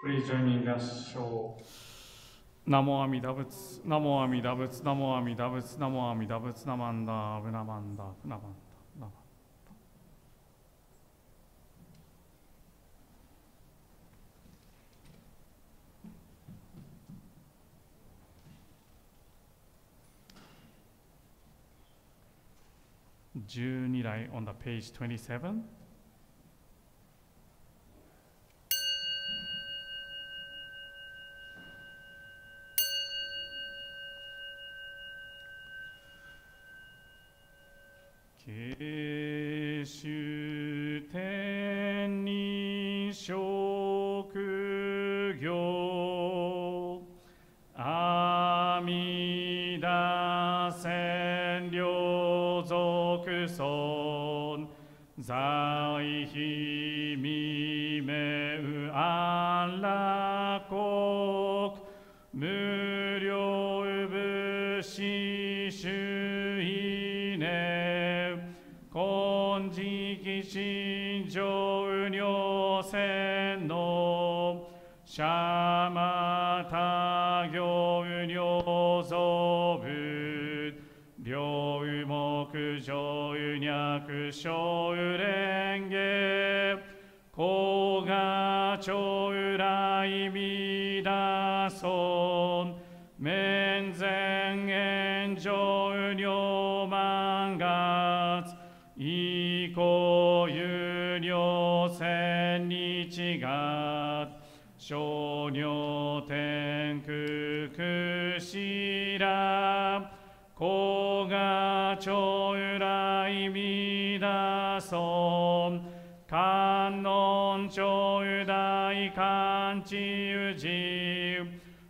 Please join me in the show. ナモアミダ仏、ナモアミダ仏、ナモアミダ仏、ナモアミダ仏、ナマンダ、ブナマンダ、ブナマンダ、ナマンダ。12来 on the page 27. Keishu ten ni shokugyo Amida sen ryo zoku son Zai hi mi meu an la kok Muryo ubushi shui ne Konjiki shinjou nyo sen no Shamata gyo nyo zobu Ryo moku jou nyaku shou renge Koga chou rai mida son Menzen enjou nyo mangatsu Iko yu nyo sen nichi gat Shou nyo tenku kushira Koga chou rai mida son Kannon chou dai kanchi uji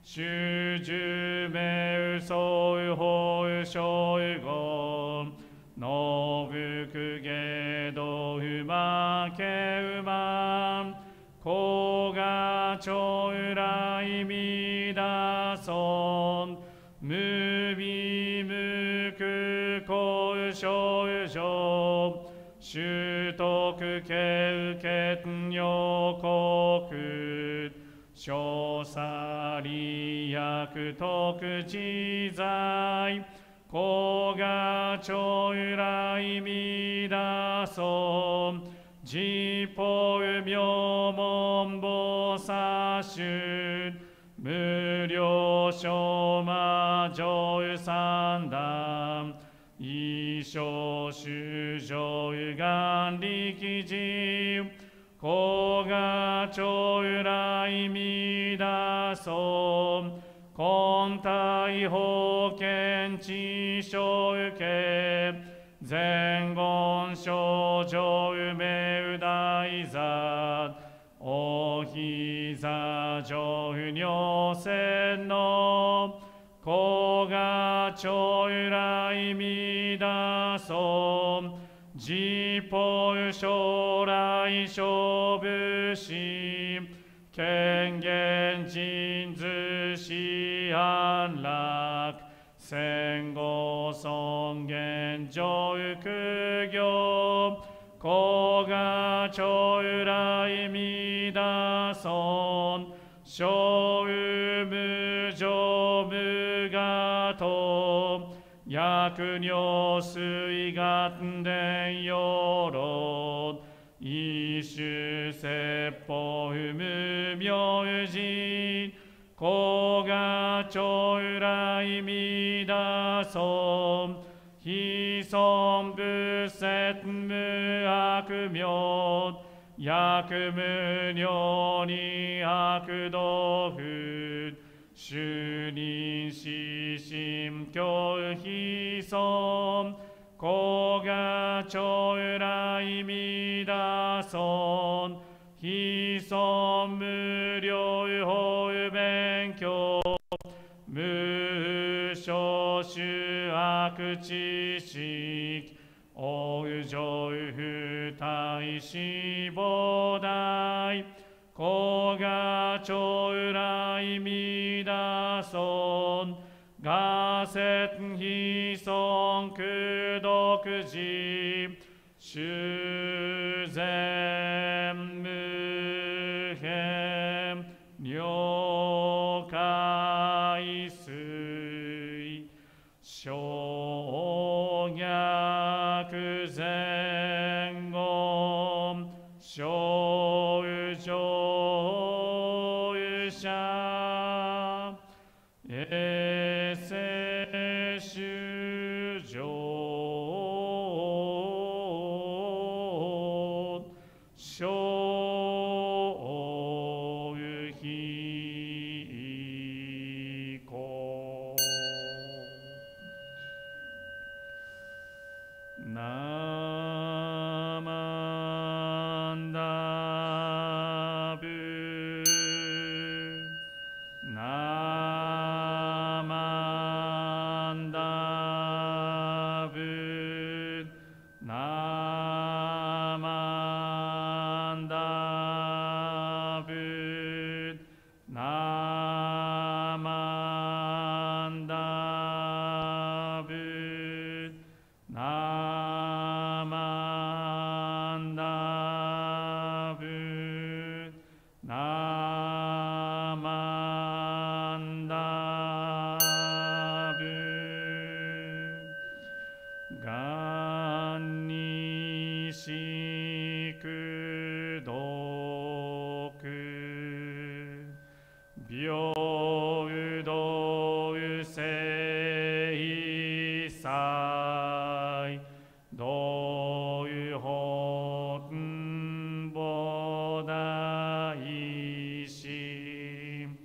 Shuju me usou hou shou gon Nobuku gedo uma ke uma Koga chou rai mida son Mubi muku kou shou jo Shutoku ke uket nyo koku Shosari yaku toku jizai Koga chou rai mida son Jippo myo mon bo sa shun Muryo shoma jou sandan Isho shujou gan rikiji Koga chou rai mida son Kontai hoken chi shou ke Zengon shoujo me udai zat Ohiza jou nyo sen no Koga chou rai mida son Jippo shorai shobu shi Kengen jinzu shi anrak Sengo songen jou kugyo Koga chou rai mida son Shou mu jo mu ga to Yaku nyo sui gaten den yoro Ishu seppo umu myo uji Koga chou rai mida son Hi son bu set mu aku myo Yaku mu nyo ni aku do fu Shunin shi shim kyo hi son Koga chou rai mida son Hi son muryo hou benkyo Musho shu aku chishik Oujou futai shi bodai Koga chou rai mida son Gaset hi son kudoku ji Shuzen muhen 了解水小逆前後小上者衛生主上小飛行ナマンダブナマンダブナマンダブナマンダブナマンダブナマンダブがんにしくどく平等正祭道本菩提心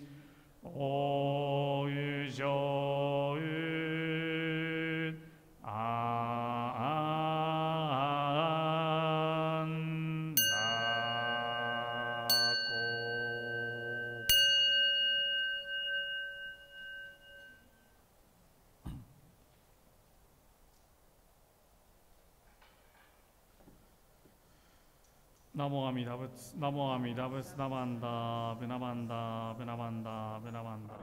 おうじょうあんなこナモアミダ仏ナモアミダ仏ナマンダブナマンダブナマンダブナマンダ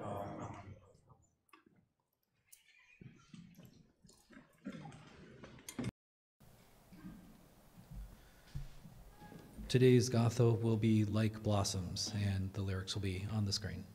Today's Gatha will be Like Blossoms, and the lyrics will be on the screen.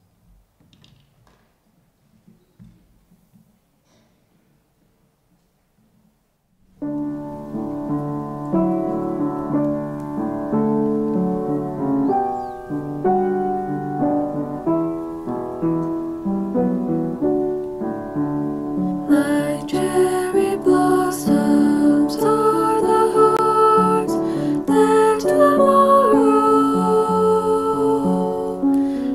Like cherry blossoms are the hearts that tomorrow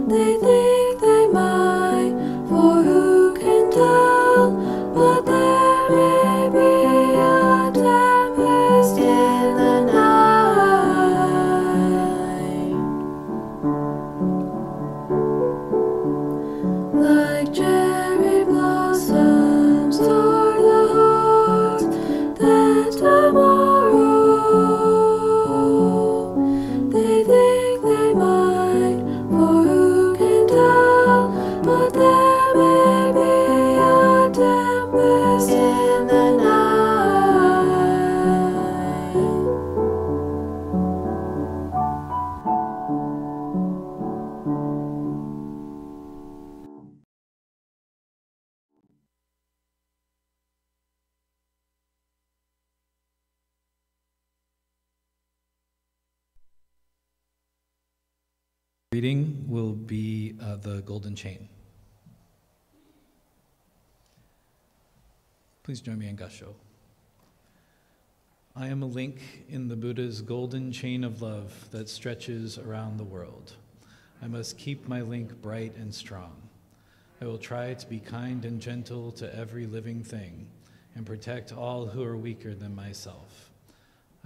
they think they might, for who can tell? But there may be a tempest in the night. Like cherry blossoms are the hearts that tomorrow they think they might, for who can tell? But there may be a tempest in the night. Reading will be the Golden Chain. Please join me in Gasho. I am a link in the Buddha's golden chain of love that stretches around the world. I must keep my link bright and strong. I will try to be kind and gentle to every living thing and protect all who are weaker than myself.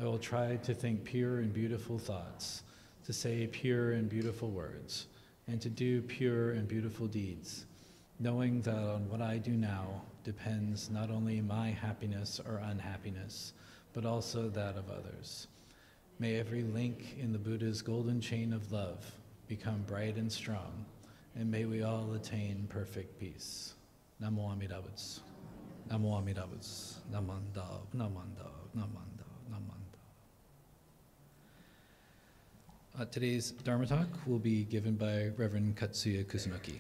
I will try to think pure and beautiful thoughts, to say pure and beautiful words, and to do pure and beautiful deeds, knowing that on what I do now depends not only my happiness or unhappiness, but also that of others. May every link in the Buddha's golden chain of love become bright and strong, and may we all attain perfect peace. Namo Amida Butsu. Namo Amida Butsu. Namanda, Namanda, Namanda, Namanda. Today's Dharma talk will be given by Reverend Katsuya Kusunoki.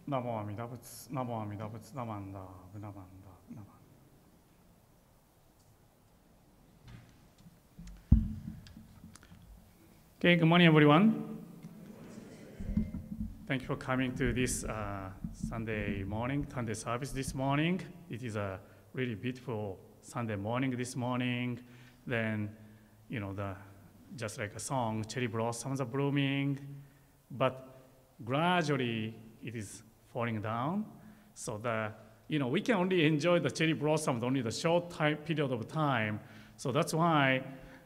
Namo Amida Butsu, Namo Amida Butsu, Namanda, Namanda, Namanda. Okay, good morning, everyone. Thank you for coming to this Sunday service this morning. It is a really beautiful Sunday morning this morning. Then, just like a song, cherry blossoms are blooming, but gradually it is falling down. So we can only enjoy the cherry blossoms only the short period of time. So that's why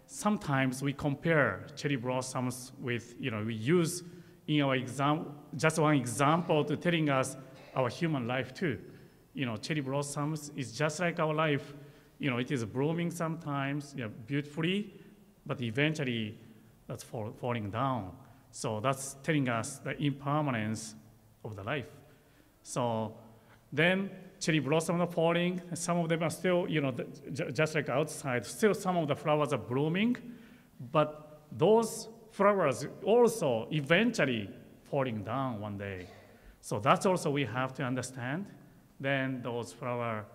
sometimes we compare cherry blossoms with, we use in our exam, just one example to telling us our human life too. Cherry blossoms is just like our life. It is blooming sometimes, beautifully, but eventually that's falling down. So that's telling us the impermanence of the life. So then cherry blossoms are falling, and some of them are still, just like outside, still some of the flowers are blooming, but those flowers also eventually falling down one day. So that's also we have to understand. Then those flowers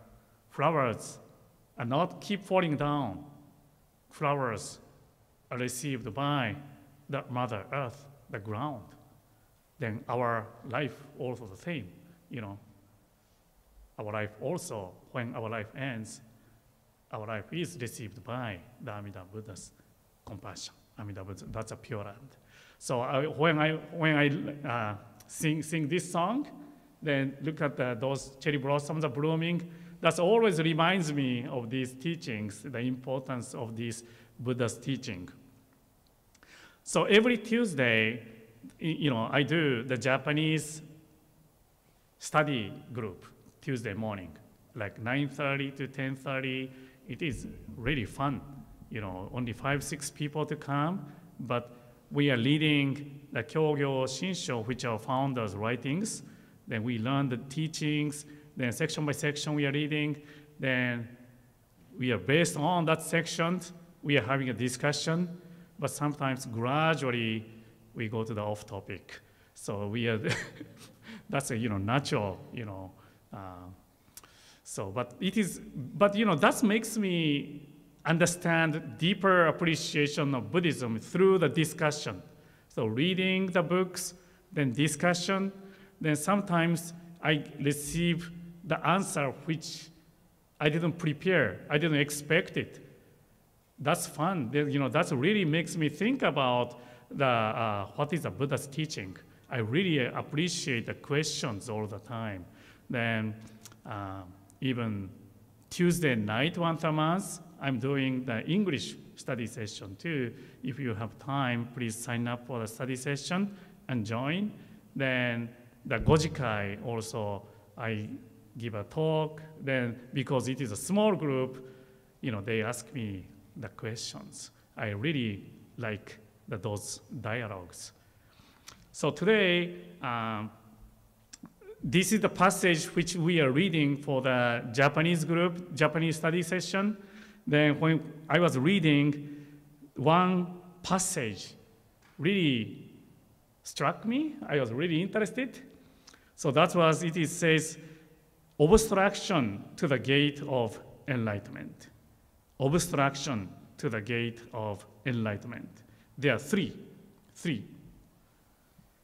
are not keep falling down. Flowers are received by the Mother Earth, the ground. Then our life also the same, Our life also, when our life ends, our life is received by the Amida Buddha's compassion. Amida Buddha, that's a pure land. So when I sing this song, then look at those cherry blossoms are blooming. That always reminds me of these teachings, the importance of this Buddha's teaching. So every Tuesday, I do the Japanese study group Tuesday morning, like 9:30 to 10:30. It is really fun, only 5-6 people to come, but we are reading the Kyogyo Shinsho, which are founders' writings. Then we learn the teachings. Then section by section we are reading. Then we are based on that section. We are having a discussion, but sometimes gradually we go to the off topic. So we are, that's a natural, that makes me understand deeper appreciation of Buddhism through the discussion. So reading the books, then discussion, then sometimes I receive the answer which I didn't prepare, I didn't expect it. That's fun. That really makes me think about what is the Buddha's teaching. I really appreciate the questions all the time. Then even Tuesday night once a month, I'm doing the English study session too. If you have time, please sign up for the study session and join. Then the Gojikai also, I give a talk. Then because it is a small group, they ask me the questions. I really like those dialogues. So today, this is the passage which we are reading for the Japanese group, Japanese study session. Then when I was reading, one passage really struck me. I was really interested. So that was, it says, obstruction to the gate of enlightenment. Obstruction to the gate of enlightenment. There are three.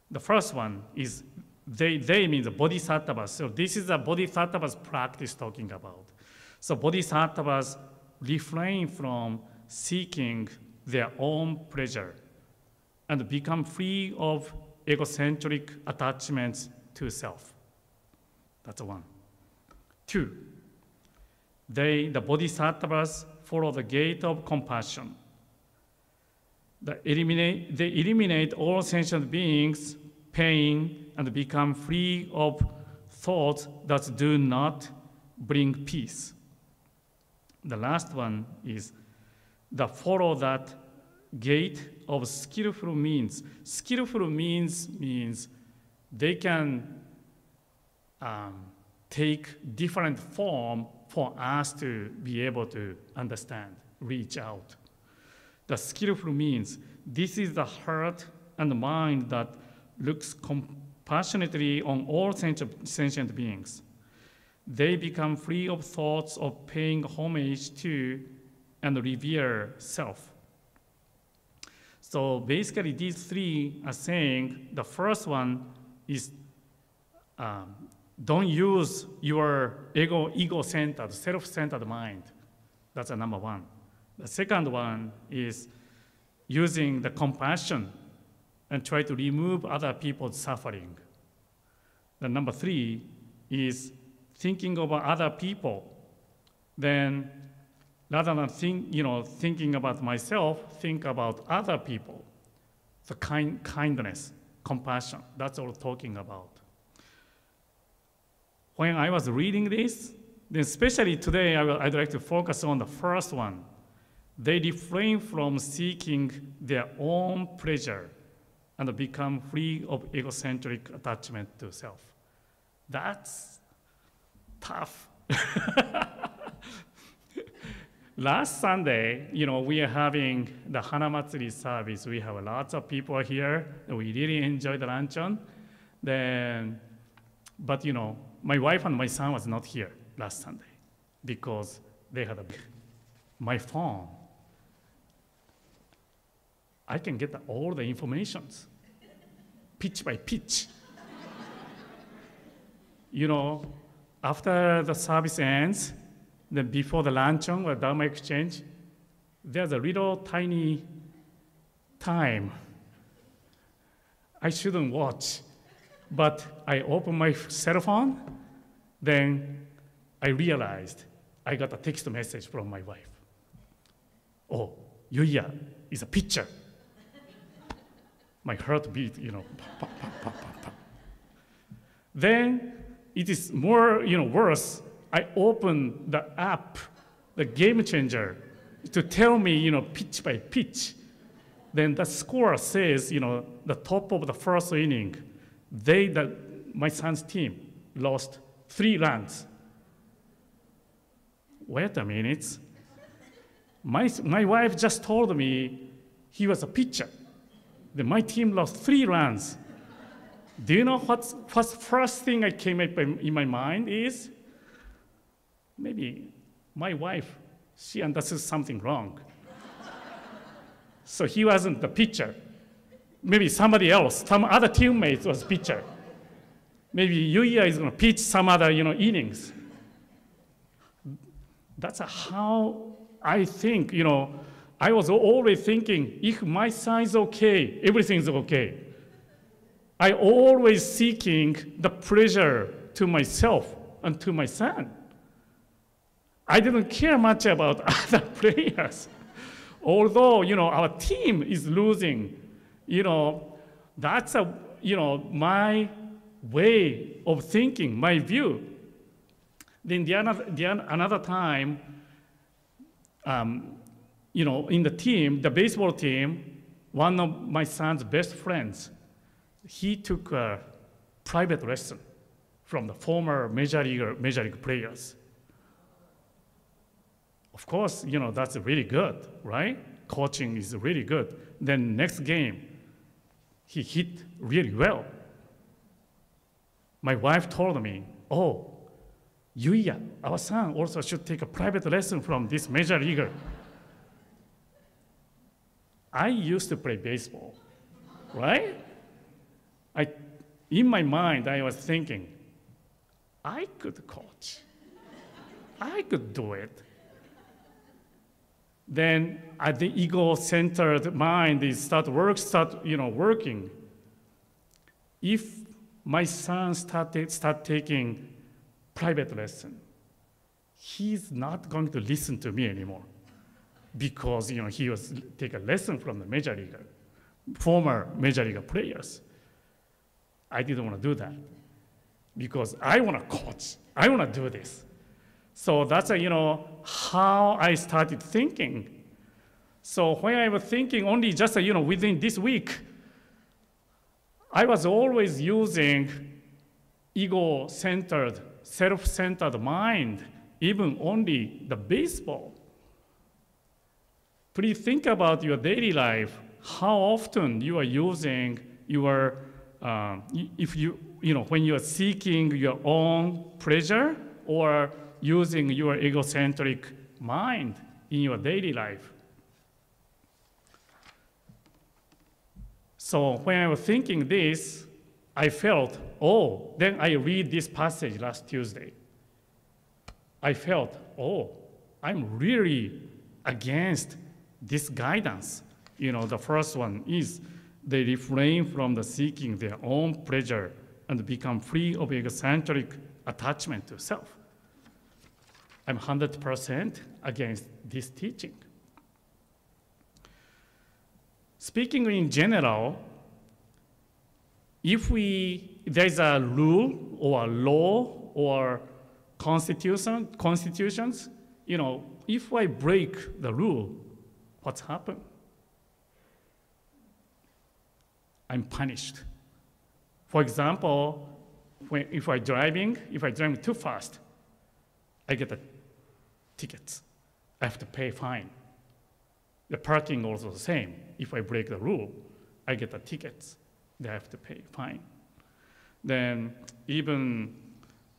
The first one is they mean the bodhisattvas. So this is a bodhisattva's practice talking about. So bodhisattvas refrain from seeking their own pleasure and become free of egocentric attachments to self. That's one. Two, the bodhisattvas follow the gate of compassion. They eliminate all sentient beings' pain and become free of thoughts that do not bring peace. The last one is follow that gate of skillful means. Skillful means they can take different form for us to be able to understand, reach out. The skillful means, this is the heart and the mind that looks compassionately on all sentient beings. They become free of thoughts of paying homage to and revere self. So basically these three are saying, the first one is don't use your ego-centered, self-centered mind. That's the number one. The second one is using the compassion and try to remove other people's suffering. The number three is thinking about other people. Then rather than thinking about myself, think about other people. The kindness, compassion, that's all talking about. When I was reading this, then especially today, I'd like to focus on the first one. They refrain from seeking their own pleasure and become free of egocentric attachment to self. That's tough. Last Sunday, we are having the Hanamatsuri service. We have lots of people here. We really enjoyed the luncheon. But my wife and my son was not here last Sunday because they had my phone. I can get all the informations, pitch by pitch. After the service ends, then before the luncheon or Dharma exchange, there's a little tiny time. I shouldn't watch, but I open my cell phone, then I realized I got a text message from my wife. Oh, Yuya is a picture. My heart beat, pop, pop, pop, pop, pop. Then it is more, worse. I open the app, the game changer, to tell me, pitch by pitch. Then the score says, the top of the first inning, my son's team lost 3 runs. Wait a minute. My wife just told me he was a pitcher. Then my team lost 3 runs. Do you know what's first thing that came up in my mind is? Maybe my wife, she understood something wrong. So he wasn't the pitcher. Maybe somebody else, some other teammate was pitcher. Maybe Yuya is going to pitch some other, innings. That's how I think, I was always thinking, if my son is okay, everything's okay. I always seeking the pleasure to myself and to my son. I didn't care much about other players. Although, our team is losing, that's my way of thinking, my view. Then another time, in the team, the baseball team, one of my son's best friends, he took a private lesson from the former major league players. Of course, that's really good, right? Coaching is really good. Then next game, he hit really well. My wife told me, oh, Yuya, our son also should take a private lesson from this major leaguer. I used to play baseball, right? In my mind, I was thinking, I could coach. I could do it. Then at the ego-centered mind, it start working. If my son start taking private lesson, he's not going to listen to me anymore because he was take a lesson from the former major league players. I didn't want to do that because I want to coach. I want to do this. So that's how I started thinking. So when I was thinking only just, within this week, I was always using ego-centered, self-centered mind, even only the baseball. Please think about your daily life, how often you are using your, when you are seeking your own pleasure or using your egocentric mind in your daily life. So when I was thinking this, I felt, then I read this passage last Tuesday. I felt, I'm really against this guidance. The first one is they refrain from the seeking their own pleasure and become free of egocentric attachment to self. I'm 100% against this teaching. Speaking in general, if there's a rule or a law or constitutions, if I break the rule, what's happened? I'm punished. For example, if I'm driving too fast, I get the tickets. I have to pay fine. The parking also the same. If I break the rule, I get the tickets. They have to pay fine. Then even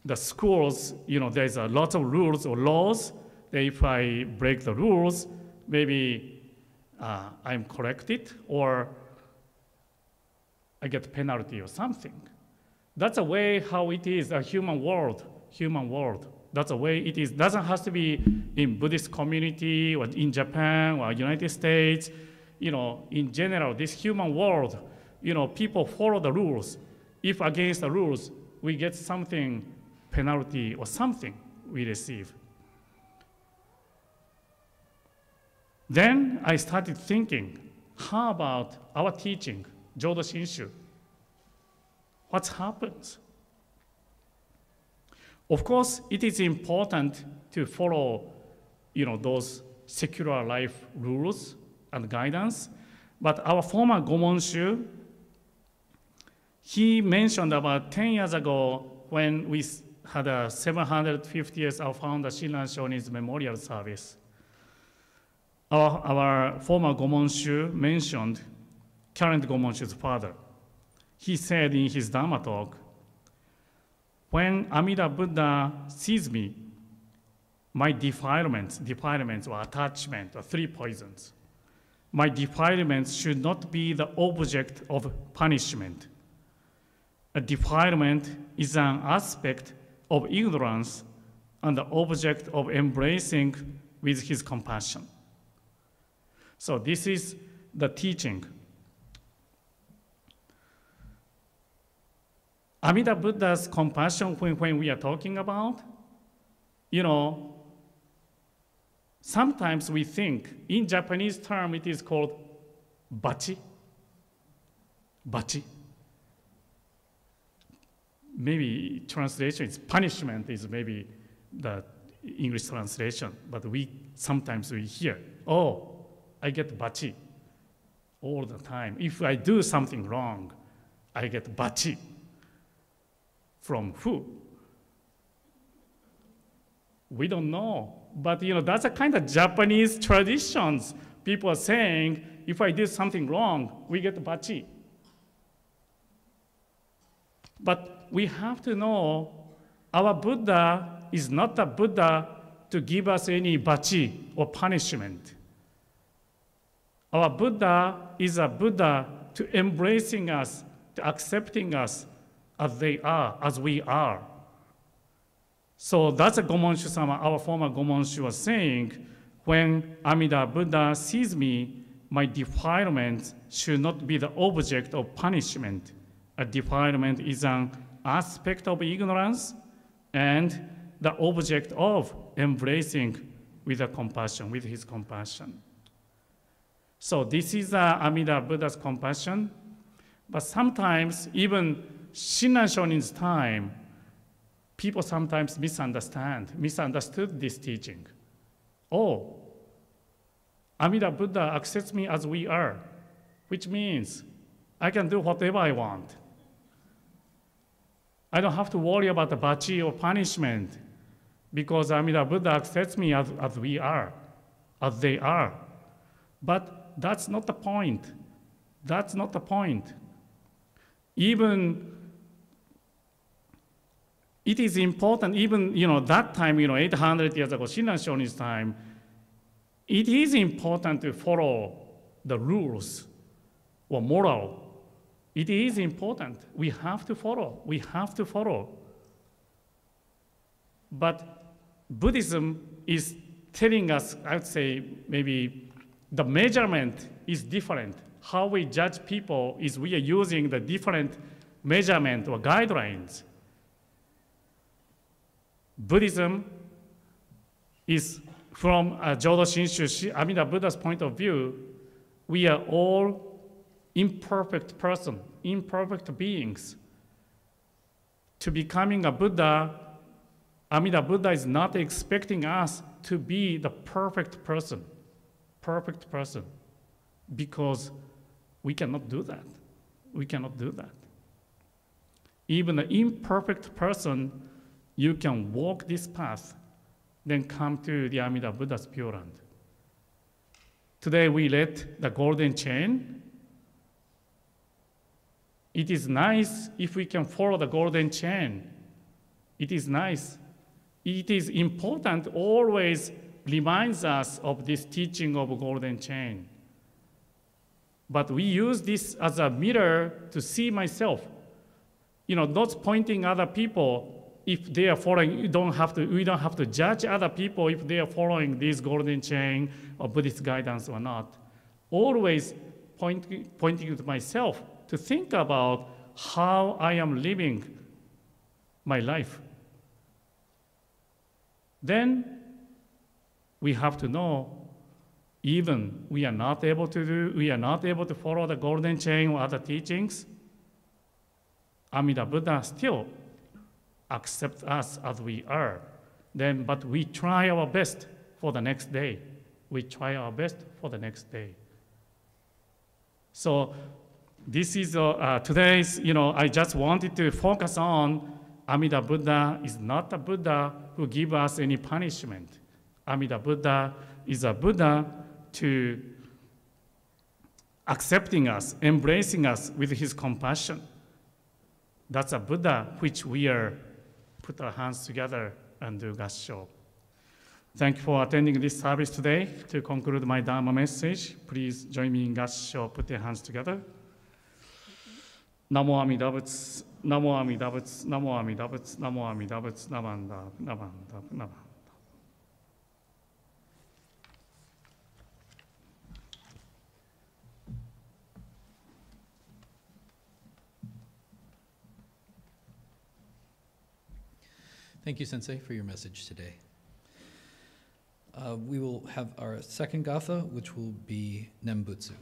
the schools, there's a lot of rules or laws that if I break the rules, maybe I'm corrected or I get penalty or something. That's a way how it is, a human world. That's the way it is. Doesn't have to be in Buddhist community or in Japan or United States. In general, this human world, people follow the rules. If against the rules, we get something, penalty or something we receive. Then I started thinking, how about our teaching, Jodo Shinshu? What happens? Of course, it is important to follow, those secular life rules and guidance. But our former Gomonshu, he mentioned about 10 years ago when we had a 750th our founder Shinran Shonin's memorial service. Our former Gomonshu mentioned current Gomonshu's father. He said in his Dharma talk, when Amida Buddha sees me, my defilements or attachment are 3 poisons. My defilements should not be the object of punishment. A defilement is an aspect of ignorance and the object of embracing with his compassion. So this is the teaching. Amida Buddha's compassion, when we are talking about, sometimes we think, in Japanese term, it is called bachi. Bachi. Maybe translation is punishment is maybe the English translation, but sometimes we hear, I get bachi all the time. If I do something wrong, I get bachi. From who? We don't know. But that's a kind of Japanese traditions. People are saying, if I did something wrong, we get bachi. But we have to know our Buddha is not the Buddha to give us any bachi or punishment. Our Buddha is a Buddha to embracing us, to accepting us as we are. So that's a Gomonshu-sama, our former Gomonshu was saying, when Amida Buddha sees me, my defilement should not be the object of punishment. A defilement is an aspect of ignorance and the object of embracing with his compassion. So this is Amida Buddha's compassion, but sometimes even Shinran Shonin's time, people sometimes misunderstood this teaching. Amida Buddha accepts me as we are, which means I can do whatever I want. I don't have to worry about the bachi or punishment because Amida Buddha accepts me as we are, as they are. But that's not the point. That's not the point. Even it is important, even that time, 800 years ago, Shinran Shonin's time, it is important to follow the rules or moral. It is important. We have to follow. We have to follow. But Buddhism is telling us, I would say, maybe the measurement is different. How we judge people is we are using the different measurement or guidelines. Buddhism is from Jodo Shinshu, Amida Buddha's point of view, we are all imperfect person, imperfect beings. To becoming a Buddha, Amida Buddha is not expecting us to be the perfect person, because we cannot do that. We cannot do that. Even an imperfect person, you can walk this path, then come to the Amida Buddha's Pure Land. Today we let the golden chain. It is nice if we can follow the golden chain. It is nice. It is important, always reminds us of this teaching of golden chain. But we use this as a mirror to see myself. Not pointing other people if they are following. We don't have to judge other people if they are following this golden chain or Buddhist guidance or not. Always pointing to myself to think about how I am living my life. Then we have to know, even we are not able to follow the golden chain or other teachings, Amida Buddha still accepts us as we are. But we try our best for the next day. We try our best for the next day. So this is today's, I just wanted to focus on Amida Buddha is not a Buddha who gives us any punishment. Amida Buddha is a Buddha to accepting us, embracing us with his compassion. That's a Buddha which we are put our hands together and do Gassho. Thank you for attending this service today. To conclude my Dharma message, please join me in Gassho. Put your hands together. Namo Amida Butsu, Namo Amida Butsu, Namo Amida Butsu, Namo Amida Butsu, Namanda, Namanda, Namanda. Thank you, Sensei, for your message today. We will have our second gatha, which will be Nembutsu.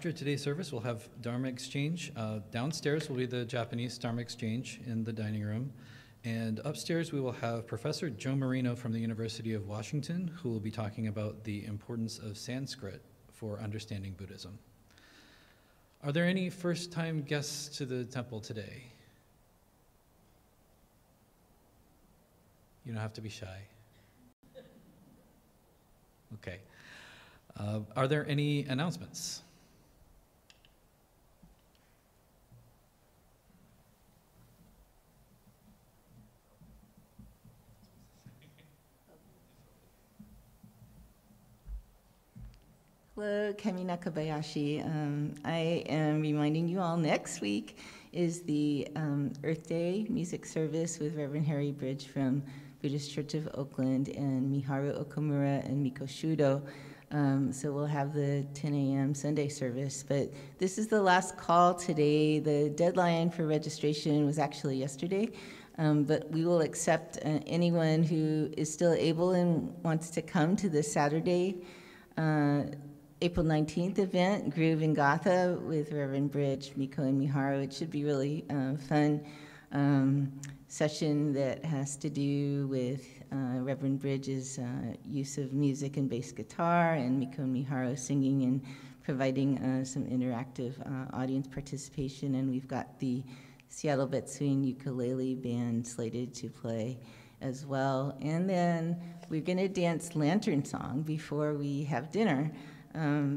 After today's service, we'll have Dharma Exchange. Downstairs will be the Japanese Dharma Exchange in the dining room. And upstairs, we will have Professor Joe Marino from the University of Washington, who will be talking about the importance of Sanskrit for understanding Buddhism. Are there any first-time guests to the temple today? You don't have to be shy. Okay. Are there any announcements? Hello, Kemi Nakabayashi. I am reminding you all next week is the Earth Day music service with Reverend Harry Bridge from Buddhist Church of Oakland and Miharu Okamura and Miko Shudo. So we'll have the 10 a.m. Sunday service. But this is the last call today. The deadline for registration was actually yesterday. But we will accept anyone who is still able and wants to come to the Saturday April 19th event, Groove and Gatha, with Reverend Bridge, Miko, and Miharu. It should be really fun session that has to do with Reverend Bridge's use of music and bass guitar, and Miko and Miharu singing and providing some interactive audience participation. And we've got the Seattle Betsuin ukulele band slated to play as well. And then we're going to dance Lantern Song before we have dinner.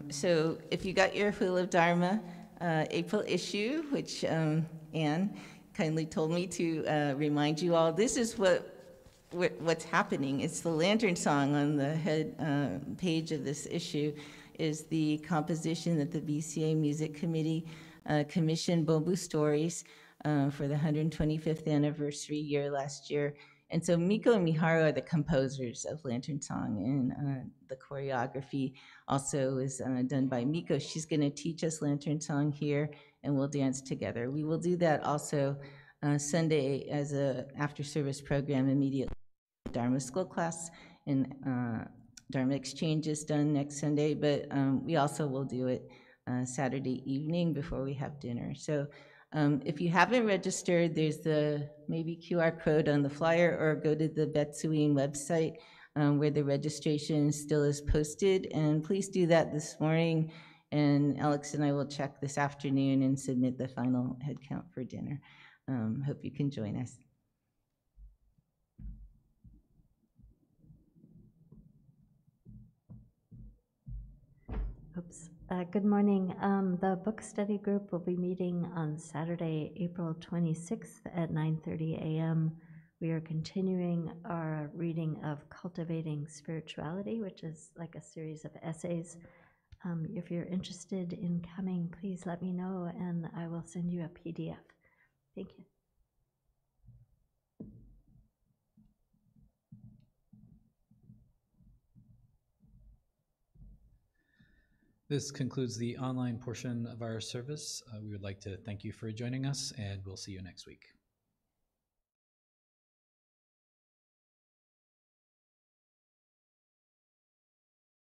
So if you got your Wheel of Dharma April issue, which Anne kindly told me to remind you all, this is what's happening. It's the Lantern Song on the head page of this issue is the composition that the BCA Music Committee commissioned Bobu Stories for the 125th anniversary year last year. And so Miko and Miharu are the composers of Lantern Song, and the choreography also is done by Miko. She's going to teach us Lantern Song here, and we'll dance together. We will do that also Sunday as a after-service program immediately. Dharma School class and Dharma Exchange is done next Sunday, but we also will do it Saturday evening before we have dinner. So if you haven't registered, there's the maybe QR code on the flyer, or go to the Betsuin website where the registration still is posted. And please do that this morning. And Alex and I will check this afternoon and submit the final head count for dinner. Hope you can join us. Oops. Good morning. The book study group will be meeting on Saturday, April 26th at 9:30 a.m. We are continuing our reading of Cultivating Spirituality, which is like a series of essays. If you're interested in coming, please let me know and I will send you a PDF. Thank you. This concludes the online portion of our service. We would like to thank you for joining us, and we'll see you next week.